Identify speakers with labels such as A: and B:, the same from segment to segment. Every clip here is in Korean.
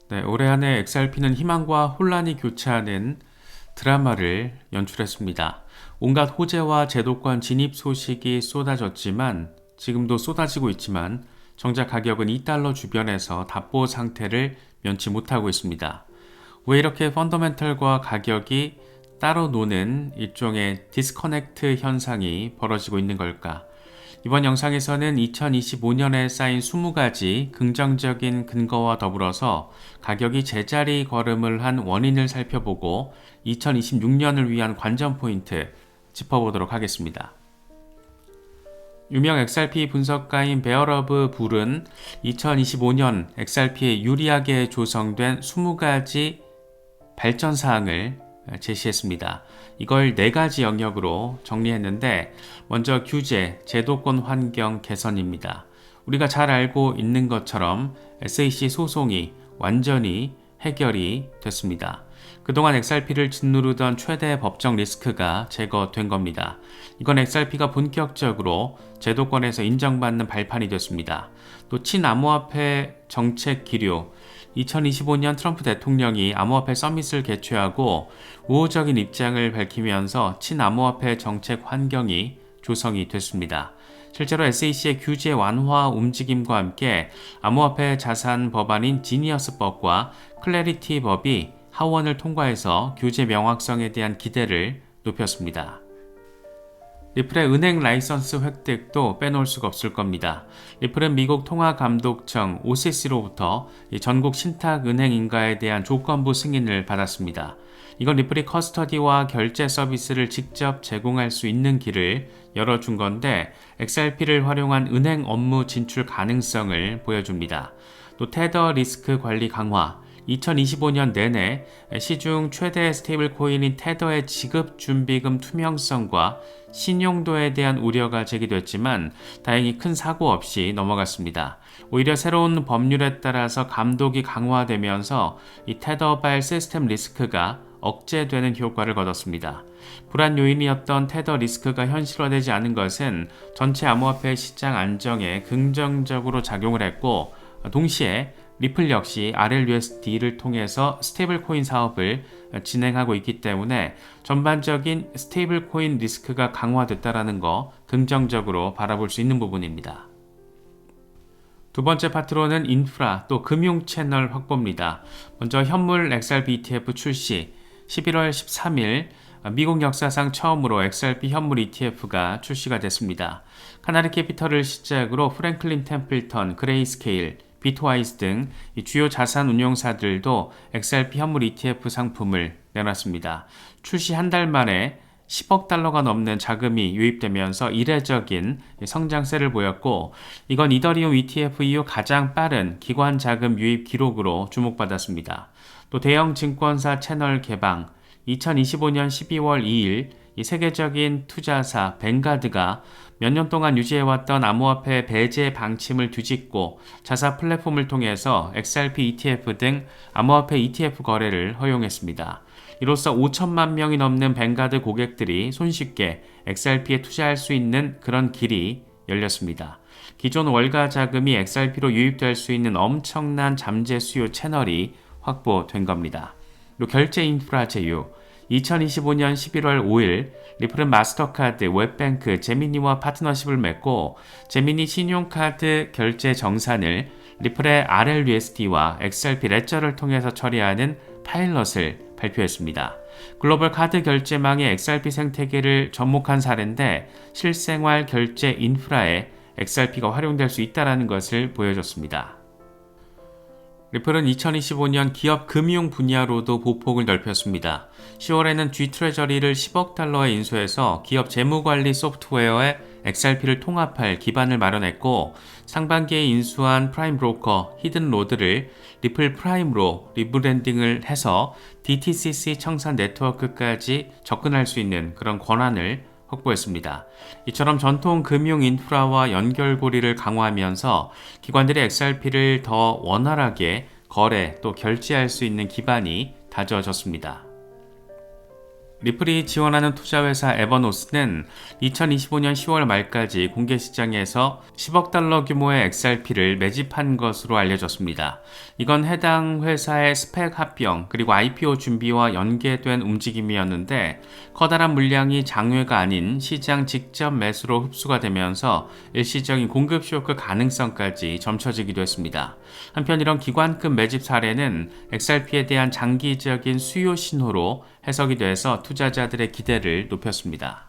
A: 네, 올해 한 해 XRP는 희망과 혼란이 교차하는 드라마를 연출했습니다. 온갖 호재와 제도권 진입 소식이 쏟아졌지만 지금도 쏟아지고 있지만 정작 가격은 2달러 주변에서 답보 상태를 면치 못하고 있습니다. 왜 이렇게 펀더멘털과 가격이 따로 노는 일종의 디스커넥트 현상이 벌어지고 있는 걸까? 이번 영상에서는 2025년에 쌓인 20가지 긍정적인 근거와 더불어서 가격이 제자리 걸음을 한 원인을 살펴보고 2026년을 위한 관전 포인트 짚어보도록 하겠습니다. 유명 XRP 분석가인 베어러브 불은 2025년 XRP에 유리하게 조성된 20가지 발전 사항을 제시했습니다. 이걸 4가지 영역으로 정리했는데 먼저 규제, 제도권 환경 개선입니다. 우리가 잘 알고 있는 것처럼 SEC 소송이 완전히 해결이 됐습니다. 그동안 XRP를 짓누르던 최대 법적 리스크가 제거된 겁니다. 이건 XRP가 본격적으로 제도권에서 인정받는 발판이 됐습니다. 또 친암호화폐 정책 기류, 2025년 트럼프 대통령이 암호화폐 서밋을 개최하고 우호적인 입장을 밝히면서 친암호화폐 정책 환경이 조성이 됐습니다. 실제로 SEC의 규제 완화 움직임과 함께 암호화폐 자산 법안인 지니어스법과 클래리티 법이 하원을 통과해서 규제 명확성에 대한 기대를 높였습니다. 리플의 은행 라이선스 획득도 빼놓을 수가 없을 겁니다. 리플은 미국 통화감독청 OCC로부터 전국 신탁은행 인가에 대한 조건부 승인을 받았습니다. 이건 리플이 커스터디와 결제 서비스를 직접 제공할 수 있는 길을 열어준 건데 XRP를 활용한 은행 업무 진출 가능성을 보여줍니다. 또 테더 리스크 관리 강화, 2025년 내내 시중 최대 스테이블 코인인 테더의 지급 준비금 투명성과 신용도에 대한 우려가 제기됐지만 다행히 큰 사고 없이 넘어갔습니다. 오히려 새로운 법률에 따라서 감독이 강화되면서 이 테더발 시스템 리스크가 억제되는 효과를 거뒀습니다. 불안 요인이었던 테더 리스크가 현실화되지 않은 것은 전체 암호화폐 시장 안정에 긍정적으로 작용을 했고 동시에 리플 역시 RLUSD를 통해서 스테이블 코인 사업을 진행하고 있기 때문에 전반적인 스테이블 코인 리스크가 강화됐다는 거 긍정적으로 바라볼 수 있는 부분입니다. 두 번째 파트로는 인프라 또 금융 채널 확보입니다. 먼저 현물 XRP ETF 출시 11월 13일 미국 역사상 처음으로 XRP 현물 ETF가 출시가 됐습니다. 카나리 캐피털을 시작으로 프랭클린 템플턴, 그레이스케일, 비트와이즈 등 주요 자산 운용사들도 XRP 현물 ETF 상품을 내놨습니다. 출시 한 달 만에 10억 달러가 넘는 자금이 유입되면서 이례적인 성장세를 보였고 이건 이더리움 ETF 이후 가장 빠른 기관 자금 유입 기록으로 주목받았습니다. 또 대형 증권사 채널 개방, 2025년 12월 2일 이 세계적인 투자사 뱅가드가 몇 년 동안 유지해왔던 암호화폐 배제 방침을 뒤집고 자사 플랫폼을 통해서 XRP ETF 등 암호화폐 ETF 거래를 허용했습니다. 이로써 5천만 명이 넘는 뱅가드 고객들이 손쉽게 XRP에 투자할 수 있는 그런 길이 열렸습니다. 기존 월가 자금이 XRP로 유입될 수 있는 엄청난 잠재 수요 채널이 확보된 겁니다. 그리고 결제 인프라 제휴, 2025년 11월 5일 리플은 마스터카드, 웹뱅크, 제미니와 파트너십을 맺고 제미니 신용카드 결제 정산을 리플의 RLUSD와 XRP 레저를 통해서 처리하는 파일럿을 발표했습니다. 글로벌 카드 결제망의 XRP 생태계를 접목한 사례인데 실생활 결제 인프라에 XRP가 활용될 수 있다는 것을 보여줬습니다. 리플은 2025년 기업 금융 분야로도 보폭을 넓혔습니다. 10월에는 G트레저리를 10억 달러에 인수해서 기업 재무관리 소프트웨어에 XRP를 통합할 기반을 마련했고 상반기에 인수한 프라임 브로커 히든로드를 리플 프라임으로 리브랜딩을 해서 DTCC 청산 네트워크까지 접근할 수 있는 그런 권한을 확보했습니다. 이처럼 전통 금융 인프라와 연결고리를 강화하면서 기관들이 XRP를 더 원활하게 거래 또 결제할 수 있는 기반이 다져졌습니다. 리플이 지원하는 투자회사 에버노스는 2025년 10월 말까지 공개시장에서 10억 달러 규모의 XRP를 매집한 것으로 알려졌습니다. 이건 해당 회사의 스펙 합병 그리고 IPO 준비와 연계된 움직임이었는데 커다란 물량이 장외가 아닌 시장 직접 매수로 흡수가 되면서 일시적인 공급 쇼크 가능성까지 점쳐지기도 했습니다. 한편 이런 기관급 매집 사례는 XRP에 대한 장기적인 수요 신호로 해석이 돼서 투자자들의 기대를 높였습니다.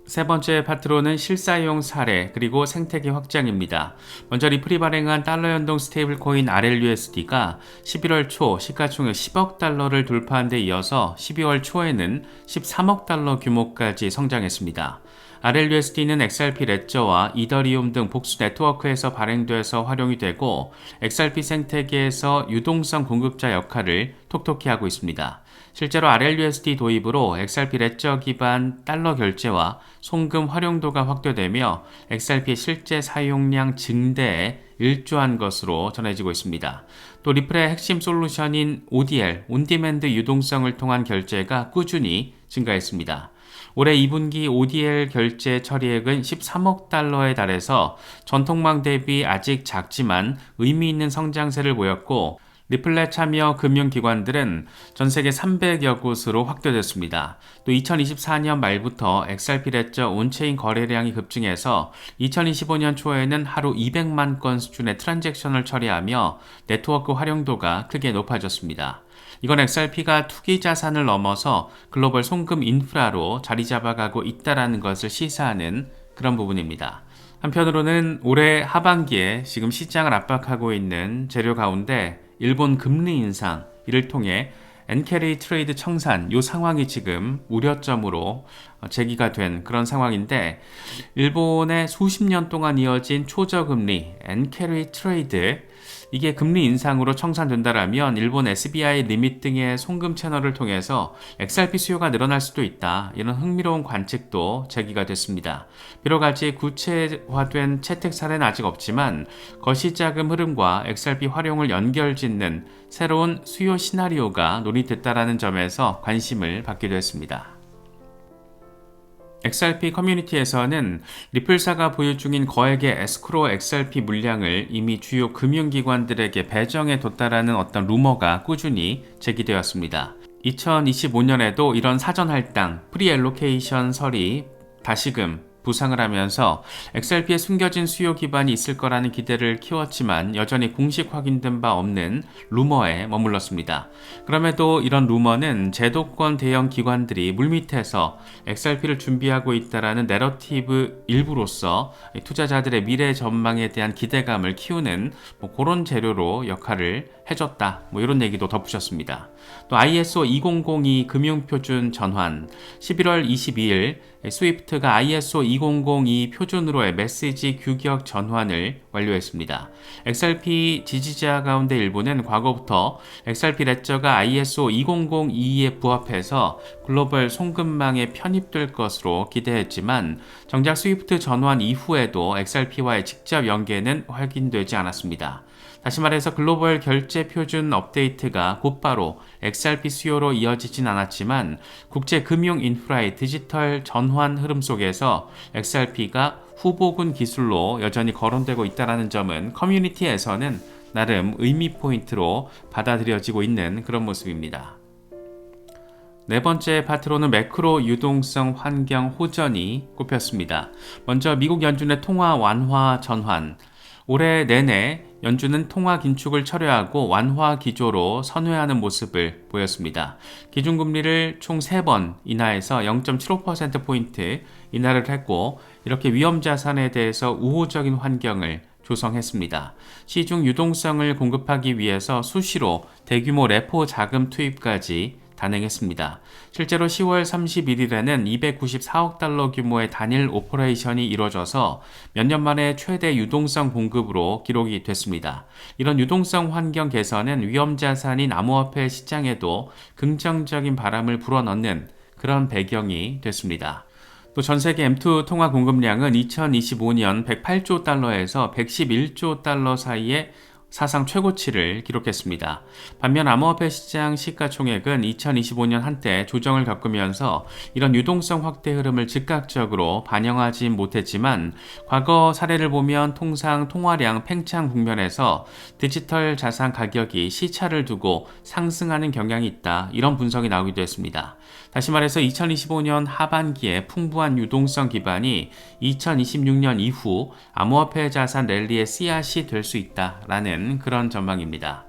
A: 세 번째 파트로는 실사용 사례 그리고 생태계 확장입니다. 먼저 리플이 발행한 달러 연동 스테이블 코인 RLUSD가 11월 초 시가총액 10억 달러를 돌파한 데 이어서 12월 초에는 13억 달러 규모까지 성장했습니다. RLUSD는 XRP 레저와 이더리움 등 복수 네트워크에서 발행돼서 활용이 되고 XRP 생태계에서 유동성 공급자 역할을 톡톡히 하고 있습니다. 실제로 RLUSD 도입으로 XRP 레저 기반 달러 결제와 송금 활용도가 확대되며 XRP의 실제 사용량 증대에 일조한 것으로 전해지고 있습니다. 또 리플의 핵심 솔루션인 ODL, 온디맨드 유동성을 통한 결제가 꾸준히 증가했습니다. 올해 2분기 ODL 결제 처리액은 13억 달러에 달해서 전통망 대비 아직 작지만 의미 있는 성장세를 보였고 리플렛 참여 금융기관들은 전 세계 300여 곳으로 확대됐습니다. 또 2024년 말부터 XRP 레저 온체인 거래량이 급증해서 2025년 초에는 하루 200만 건 수준의 트랜잭션을 처리하며 네트워크 활용도가 크게 높아졌습니다. 이건 XRP가 투기 자산을 넘어서 글로벌 송금 인프라로 자리 잡아가고 있다는 것을 시사하는 그런 부분입니다. 한편으로는 올해 하반기에 지금 시장을 압박하고 있는 재료 가운데 일본 금리 인상, 이를 통해 엔캐리 트레이드 청산, 이 상황이 지금 우려점으로 제기가 된 그런 상황인데 일본의 수십 년 동안 이어진 초저금리, 엔캐리 트레이드, 이게 금리 인상으로 청산된다라면 일본 SBI 리밋 등의 송금 채널을 통해서 XRP 수요가 늘어날 수도 있다. 이런 흥미로운 관측도 제기가 됐습니다. 비록 아직 구체화된 채택 사례는 아직 없지만 거시자금 흐름과 XRP 활용을 연결짓는 새로운 수요 시나리오가 논의됐다라는 점에서 관심을 받기도 했습니다. XRP 커뮤니티에서는 리플사가 보유 중인 거액의 에스크로 XRP 물량을 이미 주요 금융기관들에게 배정해뒀다라는 어떤 루머가 꾸준히 제기되었습니다. 2025년에도 이런 사전 할당, 프리앨로케이션 설이 다시금 부상을 하면서 XRP에 숨겨진 수요 기반이 있을 거라는 기대를 키웠지만 여전히 공식 확인된 바 없는 루머에 머물렀습니다. 그럼에도 이런 루머는 제도권 대형 기관들이 물밑에서 XRP를 준비하고 있다라는 내러티브 일부로서 투자자들의 미래 전망에 대한 기대감을 키우는 그런 재료로 역할을 해줬다. 이런 얘기도 덧붙였습니다. 또 ISO 2002 금융표준 전환 11월 22일 스위프트가 ISO 2002 표준으로의 메시지 규격 전환을 완료했습니다. XRP 지지자 가운데 일부는 과거부터 XRP 레저가 ISO 2002에 부합해서 글로벌 송금망에 편입될 것으로 기대했지만 정작 스위프트 전환 이후에도 XRP와의 직접 연계는 확인되지 않았습니다. 다시 말해서 글로벌 결제 표준 업데이트가 곧바로 XRP 수요로 이어지진 않았지만 국제 금융 인프라의 디지털 전환 흐름 속에서 XRP가 후보군 기술로 여전히 거론되고 있다는 점은 커뮤니티에서는 나름 의미 포인트로 받아들여지고 있는 그런 모습입니다. 네 번째 파트로는 매크로 유동성 환경 호전이 꼽혔습니다. 먼저 미국 연준의 통화 완화 전환. 올해 내내 연준은 통화 긴축을 철회하고 완화 기조로 선회하는 모습을 보였습니다. 기준금리를 총 3번 인하해서 0.75%포인트 인하를 했고 이렇게 위험자산에 대해서 우호적인 환경을 조성했습니다. 시중 유동성을 공급하기 위해서 수시로 대규모 레포 자금 투입까지 단행했습니다. 실제로 10월 31일에는 294억 달러 규모의 단일 오퍼레이션이 이뤄져서 몇 년 만에 최대 유동성 공급으로 기록이 됐습니다. 이런 유동성 환경 개선은 위험자산인 암호화폐 시장에도 긍정적인 바람을 불어넣는 그런 배경이 됐습니다. 또 전세계 M2 통화 공급량은 2025년 108조 달러에서 111조 달러 사이에 사상 최고치를 기록했습니다. 반면 암호화폐 시장 시가총액은 2025년 한때 조정을 겪으면서 이런 유동성 확대 흐름을 즉각적으로 반영하지 못했지만 과거 사례를 보면 통상 통화량 팽창 국면에서 디지털 자산 가격이 시차를 두고 상승하는 경향이 있다. 이런 분석이 나오기도 했습니다. 다시 말해서 2025년 하반기에 풍부한 유동성 기반이 2026년 이후 암호화폐 자산 랠리의 씨앗이 될 수 있다라는 그런 전망입니다.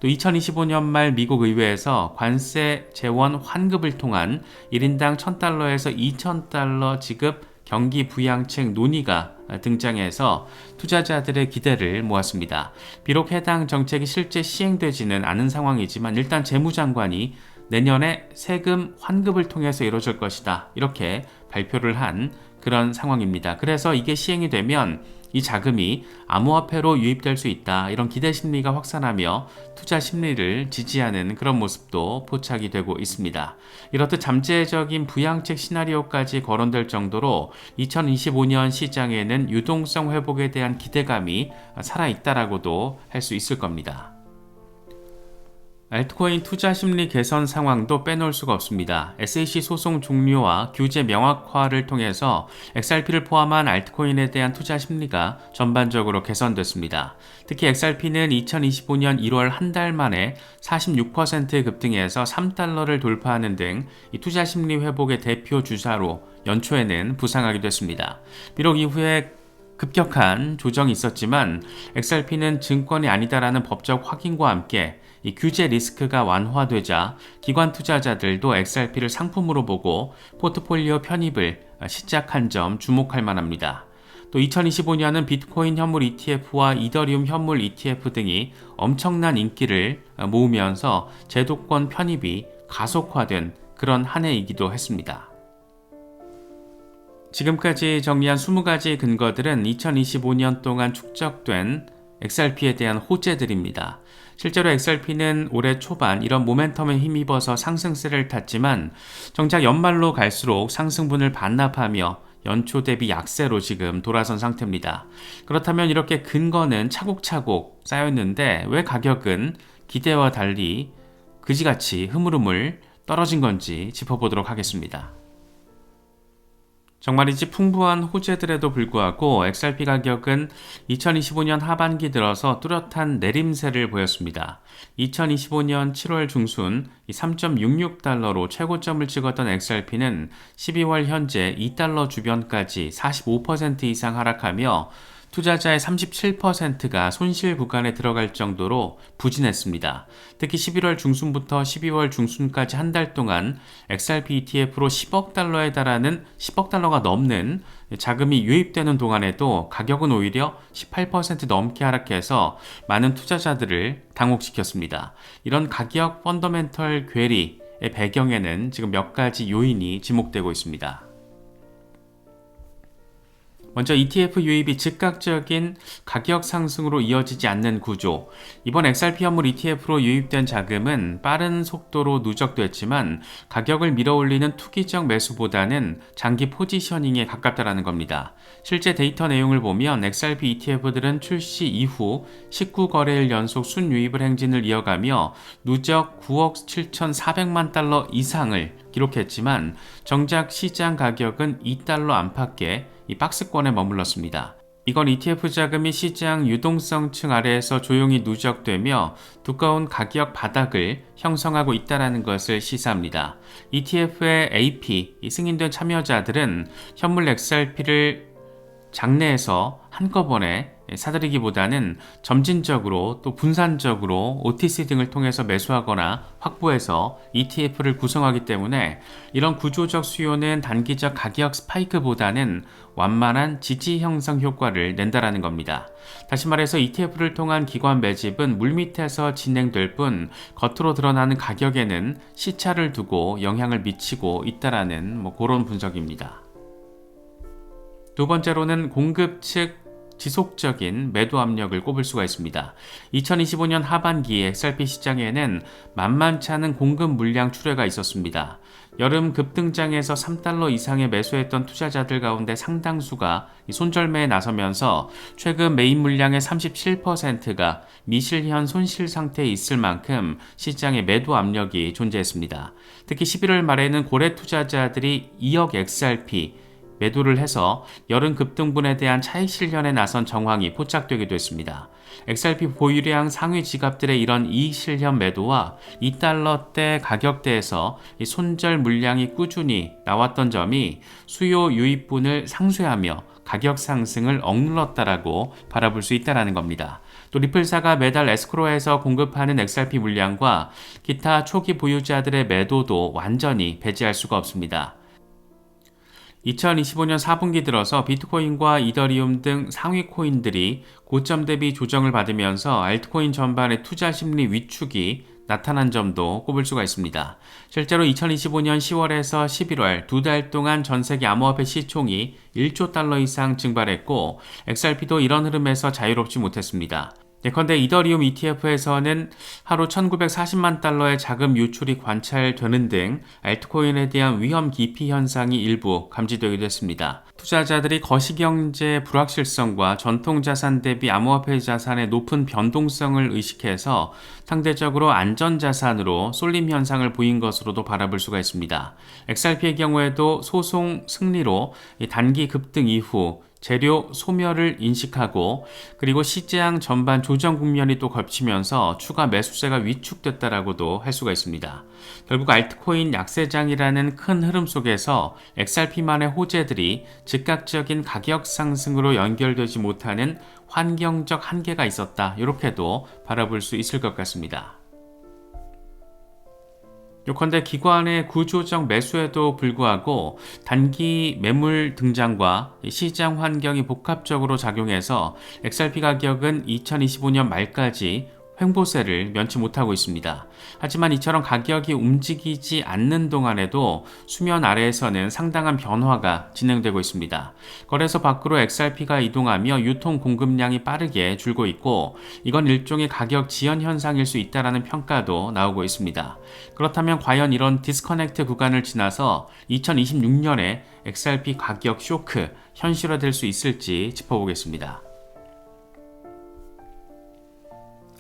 A: 또 2025년 말 미국 의회에서 관세 재원 환급을 통한 1인당 $1,000에서 $2,000 지급 경기 부양책 논의가 등장해서 투자자들의 기대를 모았습니다. 비록 해당 정책이 실제 시행되지는 않은 상황이지만 일단 재무장관이 내년에 세금 환급을 통해서 이루어질 것이다. 이렇게 발표를 한 그런 상황입니다. 그래서 이게 시행이 되면 이 자금이 암호화폐로 유입될 수 있다. 이런 기대 심리가 확산하며 투자 심리를 지지하는 그런 모습도 포착이 되고 있습니다. 이렇듯 잠재적인 부양책 시나리오까지 거론될 정도로 2025년 시장에는 유동성 회복에 대한 기대감이 살아있다라고도 할 수 있을 겁니다. 알트코인 투자 심리 개선 상황도 빼놓을 수가 없습니다. SEC 소송 종료와 규제 명확화를 통해서 XRP를 포함한 알트코인에 대한 투자 심리가 전반적으로 개선됐습니다. 특히 XRP는 2025년 1월 한 달 만에 46% 급등해서 $3를 돌파하는 등 이 투자 심리 회복의 대표 주자로 연초에는 부상하기도 했습니다. 비록 이후에 급격한 조정이 있었지만 XRP는 증권이 아니다라는 법적 확인과 함께 이 규제 리스크가 완화되자 기관 투자자들도 XRP를 상품으로 보고 포트폴리오 편입을 시작한 점 주목할 만합니다. 또 2025년은 비트코인 현물 ETF와 이더리움 현물 ETF 등이 엄청난 인기를 모으면서 제도권 편입이 가속화된 그런 한 해이기도 했습니다. 지금까지 정리한 20가지 근거들은 2025년 동안 축적된 XRP에 대한 호재들입니다. 실제로 XRP는 올해 초반 이런 모멘텀에 힘입어서 상승세를 탔지만 정작 연말로 갈수록 상승분을 반납하며 연초 대비 약세로 지금 돌아선 상태입니다. 그렇다면 이렇게 근거는 차곡차곡 쌓였는데 왜 가격은 기대와 달리 그지같이 흐물흐물 떨어진 건지 짚어보도록 하겠습니다. 정말이지 풍부한 호재들에도 불구하고 XRP 가격은 2025년 하반기 들어서 뚜렷한 내림세를 보였습니다. 2025년 7월 중순 $3.66로 최고점을 찍었던 XRP는 12월 현재 $2 주변까지 45% 이상 하락하며 투자자의 37%가 손실 구간에 들어갈 정도로 부진했습니다. 특히 11월 중순부터 12월 중순까지 한 달 동안 XRP ETF로 $10억 달하는 $10억 넘는 자금이 유입되는 동안에도 가격은 오히려 18% 넘게 하락해서 많은 투자자들을 당혹시켰습니다. 이런 가격 펀더멘털 괴리의 배경에는 지금 몇 가지 요인이 지목되고 있습니다. 먼저 ETF 유입이 즉각적인 가격 상승으로 이어지지 않는 구조. 이번 XRP 현물 ETF로 유입된 자금은 빠른 속도로 누적됐지만 가격을 밀어올리는 투기적 매수보다는 장기 포지셔닝에 가깝다는 겁니다. 실제 데이터 내용을 보면 XRP ETF들은 출시 이후 19거래일 연속 순유입을 행진을 이어가며 누적 9억 7,400만 달러 이상을 기록했지만 정작 시장 가격은 $2 안팎의 이 박스권에 머물렀습니다. 이건 ETF 자금이 시장 유동성층 아래에서 조용히 누적되며 두꺼운 가격 바닥을 형성하고 있다는 것을 시사합니다. ETF의 AP, 승인된 참여자들은 현물 XRP를 장내에서 한꺼번에 사들이기보다는 점진적으로 또 분산적으로 OTC 등을 통해서 매수하거나 확보해서 ETF를 구성하기 때문에 이런 구조적 수요는 단기적 가격 스파이크보다는 완만한 지지 형성 효과를 낸다라는 겁니다. 다시 말해서 ETF를 통한 기관 매집은 물밑에서 진행될 뿐 겉으로 드러나는 가격에는 시차를 두고 영향을 미치고 있다라는 그런 분석입니다. 두 번째로는 공급 측 지속적인 매도 압력을 꼽을 수가 있습니다. 2025년 하반기 XRP 시장에는 만만치 않은 공급 물량 출회가 있었습니다. 여름 급등장에서 3달러 이상의 매수했던 투자자들 가운데 상당수가 손절매에 나서면서 최근 매입 물량의 37%가 미실현 손실 상태에 있을 만큼 시장에 매도 압력이 존재했습니다. 특히 11월 말에는 고래 투자자들이 2억 XRP 매도를 해서 여름 급등분에 대한 차익 실현에 나선 정황이 포착되기도 했습니다. XRP 보유량 상위 지갑들의 이런 이익 실현 매도와 2달러대 가격대에서 손절 물량이 꾸준히 나왔던 점이 수요 유입분을 상쇄하며 가격 상승을 억눌렀다라고 바라볼 수 있다는 겁니다. 또 리플사가 매달 에스크로에서 공급하는 XRP 물량과 기타 초기 보유자들의 매도도 완전히 배제할 수가 없습니다. 2025년 4분기 들어서 비트코인과 이더리움 등 상위 코인들이 고점 대비 조정을 받으면서 알트코인 전반의 투자 심리 위축이 나타난 점도 꼽을 수가 있습니다. 실제로 2025년 10월에서 11월 두 달 동안 전 세계 암호화폐 시총이 1조 달러 이상 증발했고 XRP도 이런 흐름에서 자유롭지 못했습니다. 예컨대 이더리움 ETF에서는 하루 1940만 달러의 자금 유출이 관찰되는 등 알트코인에 대한 위험 기피 현상이 일부 감지되기도 했습니다. 투자자들이 거시경제 불확실성과 전통자산 대비 암호화폐 자산의 높은 변동성을 의식해서 상대적으로 안전자산으로 쏠림 현상을 보인 것으로도 바라볼 수가 있습니다. XRP의 경우에도 소송 승리로 단기 급등 이후 재료 소멸을 인식하고 그리고 시장 전반 조정 국면이 또 겹치면서 추가 매수세가 위축됐다라고도 할 수가 있습니다. 결국 알트코인 약세장이라는 큰 흐름 속에서 XRP만의 호재들이 즉각적인 가격 상승으로 연결되지 못하는 환경적 한계가 있었다. 이렇게도 바라볼 수 있을 것 같습니다. 요컨대 기관의 구조적 매수에도 불구하고 단기 매물 등장과 시장 환경이 복합적으로 작용해서 XRP 가격은 2025년 말까지 횡보세를 면치 못하고 있습니다. 하지만 이처럼 가격이 움직이지 않는 동안에도 수면 아래에서는 상당한 변화가 진행되고 있습니다. 거래소 밖으로 XRP가 이동하며 유통 공급량이 빠르게 줄고 있고 이건 일종의 가격 지연 현상일 수 있다는 평가도 나오고 있습니다. 그렇다면 과연 이런 디스커넥트 구간을 지나서 2026년에 XRP 가격 쇼크 현실화될 수 있을지 짚어보겠습니다.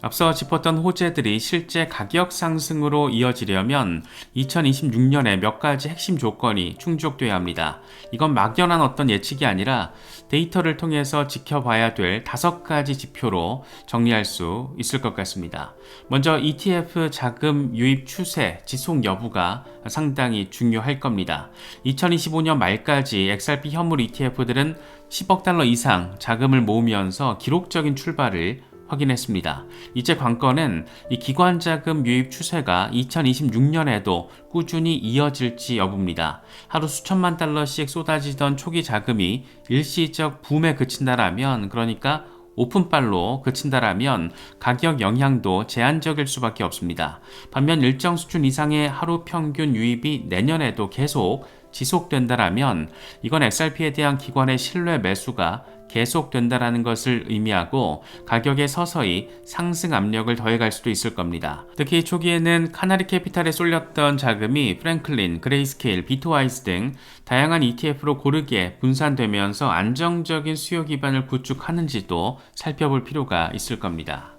A: 앞서 짚었던 호재들이 실제 가격 상승으로 이어지려면 2026년에 몇 가지 핵심 조건이 충족돼야 합니다. 이건 막연한 어떤 예측이 아니라 데이터를 통해서 지켜봐야 될 5가지 지표로 정리할 수 있을 것 같습니다. 먼저 ETF 자금 유입 추세 지속 여부가 상당히 중요할 겁니다. 2025년 말까지 XRP 현물 ETF들은 10억 달러 이상 자금을 모으면서 기록적인 출발을 확인했습니다. 이제 관건은 이 기관 자금 유입 추세가 2026년에도 꾸준히 이어질지 여부입니다. 하루 수천만 달러씩 쏟아지던 초기 자금이 일시적 붐에 그친다라면, 그러니까 오픈빨로 그친다라면 가격 영향도 제한적일 수밖에 없습니다. 반면 일정 수준 이상의 하루 평균 유입이 내년에도 계속 지속된다라면 이건 XRP에 대한 기관의 신뢰 매수가 계속된다라는 것을 의미하고 가격에 서서히 상승 압력을 더해갈 수도 있을 겁니다. 특히 초기에는 카나리 캐피탈에 쏠렸던 자금이 프랭클린, 그레이스케일, 비트와이즈 등 다양한 ETF로 고르게 분산되면서 안정적인 수요 기반을 구축하는지도 살펴볼 필요가 있을 겁니다.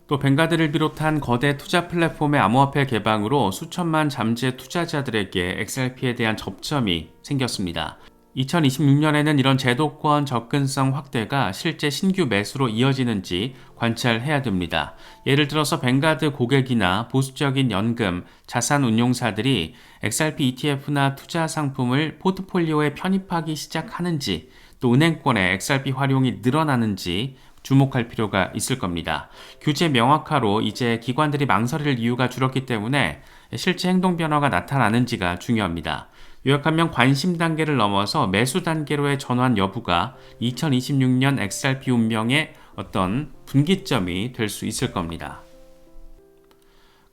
A: 또 뱅가드를 비롯한 거대 투자 플랫폼의 암호화폐 개방으로 수천만 잠재 투자자들에게 XRP에 대한 접점이 생겼습니다. 2026년에는 이런 제도권 접근성 확대가 실제 신규 매수로 이어지는지 관찰해야 됩니다. 예를 들어서 뱅가드 고객이나 보수적인 연금, 자산 운용사들이 XRP ETF나 투자 상품을 포트폴리오에 편입하기 시작하는지, 또 은행권의 XRP 활용이 늘어나는지 주목할 필요가 있을 겁니다. 규제 명확화로 이제 기관들이 망설일 이유가 줄었기 때문에 실제 행동 변화가 나타나는지가 중요합니다. 요약하면 관심 단계를 넘어서 매수 단계로의 전환 여부가 2026년 XRP 운명의 어떤 분기점이 될 수 있을 겁니다.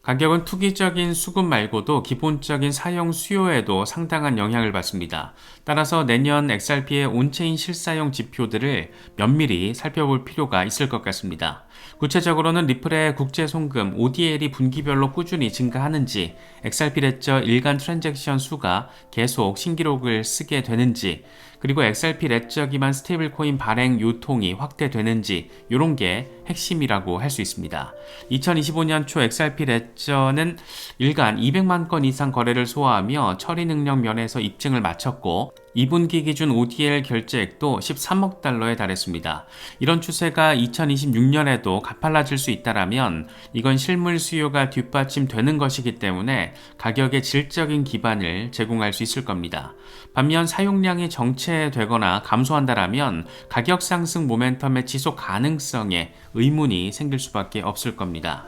A: 가격은 투기적인 수급 말고도 기본적인 사용 수요에도 상당한 영향을 받습니다. 따라서 내년 XRP의 온체인 실사용 지표들을 면밀히 살펴볼 필요가 있을 것 같습니다. 구체적으로는 리플의 국제 송금 ODL이 분기별로 꾸준히 증가하는지, XRP 레저 일간 트랜잭션 수가 계속 신기록을 쓰게 되는지, 그리고 XRP 레저 기반 스테이블 코인 발행 유통이 확대되는지, 이런 게 핵심이라고 할 수 있습니다. 2025년 초 XRP 레저는 일간 200만 건 이상 거래를 소화하며 처리 능력 면에서 입증을 마쳤고, 2분기 기준 ODL 결제액도 13억 달러에 달했습니다. 이런 추세가 2026년에도 가팔라질 수 있다면 이건 실물 수요가 뒷받침되는 것이기 때문에 가격의 질적인 기반을 제공할 수 있을 겁니다. 반면 사용량이 정체되거나 감소한다면 가격 상승 모멘텀의 지속 가능성에 의문이 생길 수밖에 없을 겁니다.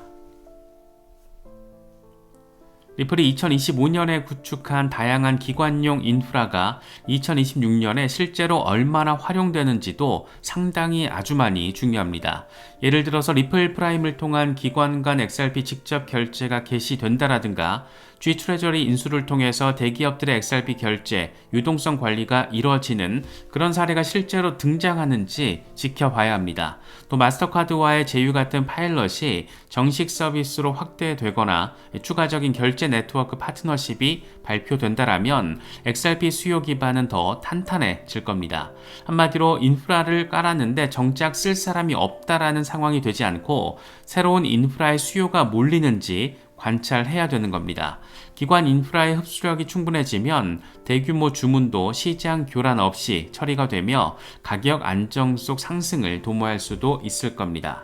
A: 리플이 2025년에 구축한 다양한 기관용 인프라가 2026년에 실제로 얼마나 활용되는지도 상당히 아주 많이 중요합니다. 예를 들어서 리플 프라임을 통한 기관 간 XRP 직접 결제가 개시된다라든가 G 트레저리 인수를 통해서 대기업들의 XRP 결제, 유동성 관리가 이루어지는 그런 사례가 실제로 등장하는지 지켜봐야 합니다. 또 마스터카드와의 제휴 같은 파일럿이 정식 서비스로 확대되거나 추가적인 결제 네트워크 파트너십이 발표된다라면 XRP 수요 기반은 더 탄탄해질 겁니다. 한마디로 인프라를 깔았는데 정작 쓸 사람이 없다라는 상황이 되지 않고 새로운 인프라의 수요가 몰리는지 관찰해야 되는 겁니다. 기관 인프라의 흡수력이 충분해지면 대규모 주문도 시장 교란 없이 처리가 되며 가격 안정 속 상승을 도모할 수도 있을 겁니다.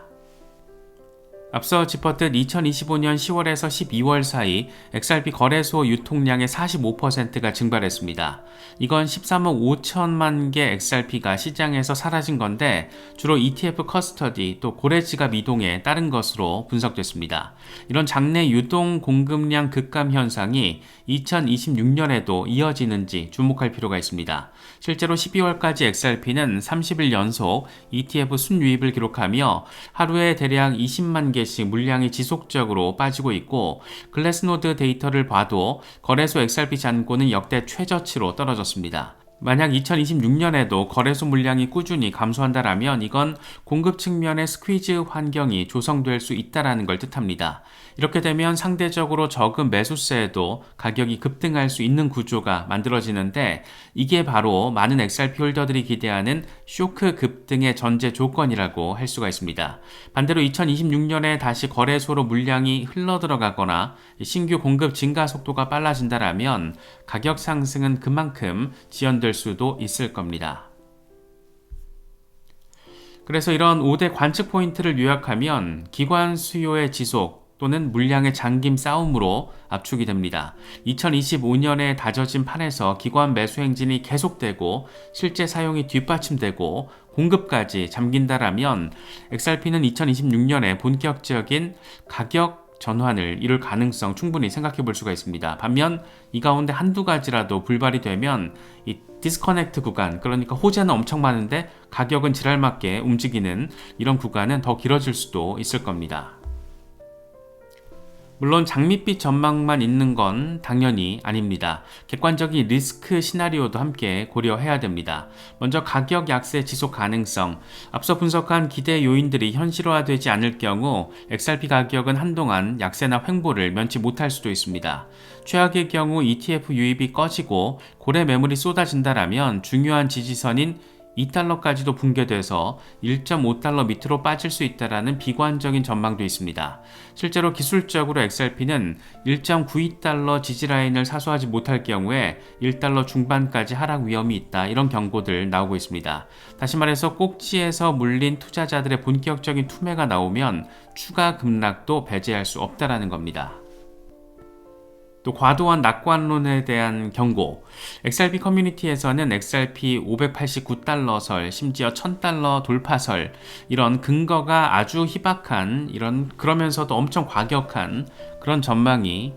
A: 앞서 짚었듯 2025년 10월에서 12월 사이 XRP 거래소 유통량의 45%가 증발했습니다. 이건 13억 5천만 개 XRP가 시장에서 사라진 건데 주로 ETF 커스터디 또 고래지갑 이동에 따른 것으로 분석됐습니다. 이런 장내 유동 공급량 급감 현상이 2026년에도 이어지는지 주목할 필요가 있습니다. 실제로 12월까지 XRP는 30일 연속 ETF 순유입을 기록하며 하루에 대략 20만 개씩 물량이 지속적으로 빠지고 있고 글래스노드 데이터를 봐도 거래소 XRP 잔고는 역대 최저치로 떨어졌습니다. 만약 2026년에도 거래소 물량이 꾸준히 감소한다면 이건 공급 측면의 스퀴즈 환경이 조성될 수 있다는 걸 뜻합니다. 이렇게 되면 상대적으로 적은 매수세에도 가격이 급등할 수 있는 구조가 만들어지는데 이게 바로 많은 XRP 홀더들이 기대하는 쇼크 급등의 전제 조건이라고 할 수가 있습니다. 반대로 2026년에 다시 거래소로 물량이 흘러들어가거나 신규 공급 증가 속도가 빨라진다면 가격 상승은 그만큼 지연될 수도 있을 겁니다. 그래서 이런 5대 관측 포인트를 요약하면 기관 수요의 지속 또는 물량의 잠김 싸움으로 압축이 됩니다. 2025년에 다져진 판에서 기관 매수 행진이 계속되고 실제 사용이 뒷받침되고 공급까지 잠긴다라면 XRP는 2026년에 본격적인 가격 전환을 이룰 가능성 충분히 생각해 볼 수가 있습니다. 반면 이 가운데 한두 가지라도 불발이 되면 이 디스커넥트 구간, 그러니까 호재는 엄청 많은데 가격은 지랄맞게 움직이는 이런 구간은 더 길어질 수도 있을 겁니다. 물론 장밋빛 전망만 있는 건 당연히 아닙니다. 객관적인 리스크 시나리오도 함께 고려해야 됩니다. 먼저 가격 약세 지속 가능성. 앞서 분석한 기대 요인들이 현실화되지 않을 경우 XRP 가격은 한동안 약세나 횡보를 면치 못할 수도 있습니다. 최악의 경우 ETF 유입이 꺼지고 고래 매물이 쏟아진다면 중요한 지지선인 2달러까지도 붕괴돼서 1.5달러 밑으로 빠질 수 있다는 비관적인 전망도 있습니다. 실제로 기술적으로 XRP는 1.92달러 지지라인을 사수하지 못할 경우에 1달러 중반까지 하락 위험이 있다, 이런 경고들 나오고 있습니다. 다시 말해서 꼭지에서 물린 투자자들의 본격적인 투매가 나오면 추가 급락도 배제할 수 없다는 겁니다. 또 과도한 낙관론에 대한 경고. XRP 커뮤니티에서는 XRP 589달러설, 심지어 1000달러 돌파설, 이런 근거가 아주 희박한, 그러면서도 엄청 과격한 그런 전망이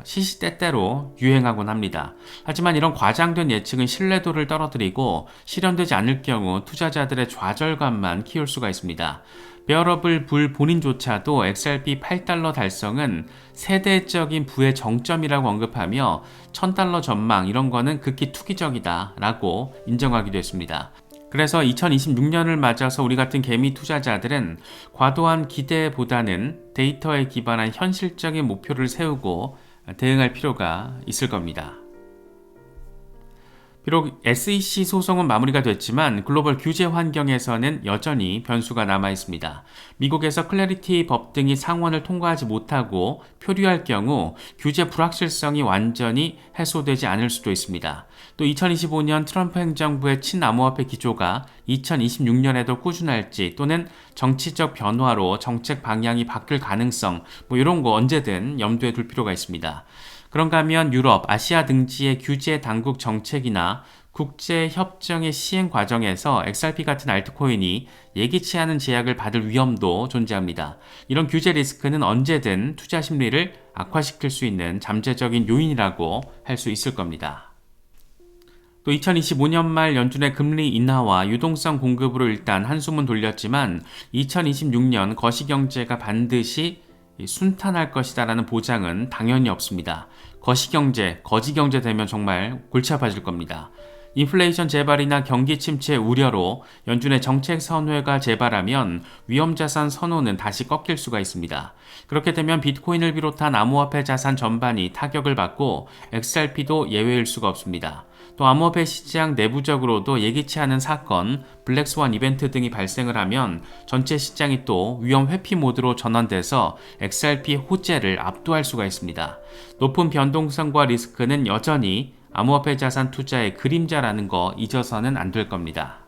A: 시시때때로 유행하곤 합니다. 하지만 이런 과장된 예측은 신뢰도를 떨어뜨리고 실현되지 않을 경우 투자자들의 좌절감만 키울 수가 있습니다. 베어러블 불 본인조차도 XRP 8달러 달성은 세대적인 부의 정점이라고 언급하며 1000달러 전망 이런 거는 극히 투기적이다 라고 인정하기도 했습니다. 그래서 2026년을 맞아서 우리 같은 개미 투자자들은 과도한 기대보다는 데이터에 기반한 현실적인 목표를 세우고 대응할 필요가 있을 겁니다. 비록 SEC 소송은 마무리가 됐지만 글로벌 규제 환경에서는 여전히 변수가 남아 있습니다. 미국에서 클래리티 법 등이 상원을 통과하지 못하고 표류할 경우 규제 불확실성이 완전히 해소되지 않을 수도 있습니다. 또 2025년 트럼프 행정부의 친암호화폐 기조가 2026년에도 꾸준할지 또는 정치적 변화로 정책 방향이 바뀔 가능성 이런 거 언제든 염두에 둘 필요가 있습니다. 그런가 하면 유럽, 아시아 등지의 규제 당국 정책이나 국제 협정의 시행 과정에서 XRP 같은 알트코인이 예기치 않은 제약을 받을 위험도 존재합니다. 이런 규제 리스크는 언제든 투자 심리를 악화시킬 수 있는 잠재적인 요인이라고 할 수 있을 겁니다. 또 2025년 말 연준의 금리 인하와 유동성 공급으로 일단 한숨은 돌렸지만 2026년 거시경제가 반드시 순탄할 것이다라는 보장은 당연히 없습니다. 거시경제, 거지경제 되면 정말 골치 아파질 겁니다. 인플레이션 재발이나 경기 침체 우려로 연준의 정책 선회가 재발하면 위험자산 선호는 다시 꺾일 수가 있습니다. 그렇게 되면 비트코인을 비롯한 암호화폐 자산 전반이 타격을 받고 XRP도 예외일 수가 없습니다. 또 암호화폐 시장 내부적으로도 예기치 않은 사건, 블랙스완 이벤트 등이 발생을 하면 전체 시장이 또 위험 회피 모드로 전환돼서 XRP 호재를 압도할 수가 있습니다. 높은 변동성과 리스크는 여전히 암호화폐 자산 투자의 그림자라는 거 잊어서는 안 될 겁니다.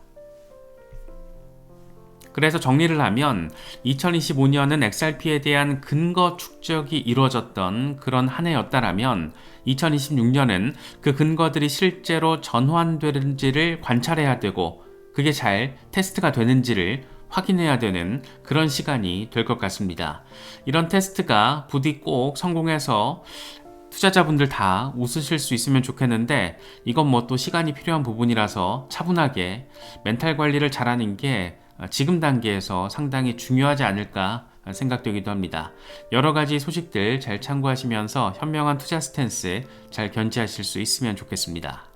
A: 그래서 정리를 하면 2025년은 XRP에 대한 근거 축적이 이루어졌던 그런 한 해였다라면 2026년은 그 근거들이 실제로 전환되는지를 관찰해야 되고 그게 잘 테스트가 되는지를 확인해야 되는 그런 시간이 될 것 같습니다. 이런 테스트가 부디 꼭 성공해서 투자자분들 다 웃으실 수 있으면 좋겠는데 이건 뭐 또 시간이 필요한 부분이라서 차분하게 멘탈 관리를 잘하는 게 지금 단계에서 상당히 중요하지 않을까 생각되기도 합니다. 여러 가지 소식들 잘 참고하시면서 현명한 투자 스탠스 잘 견지하실 수 있으면 좋겠습니다.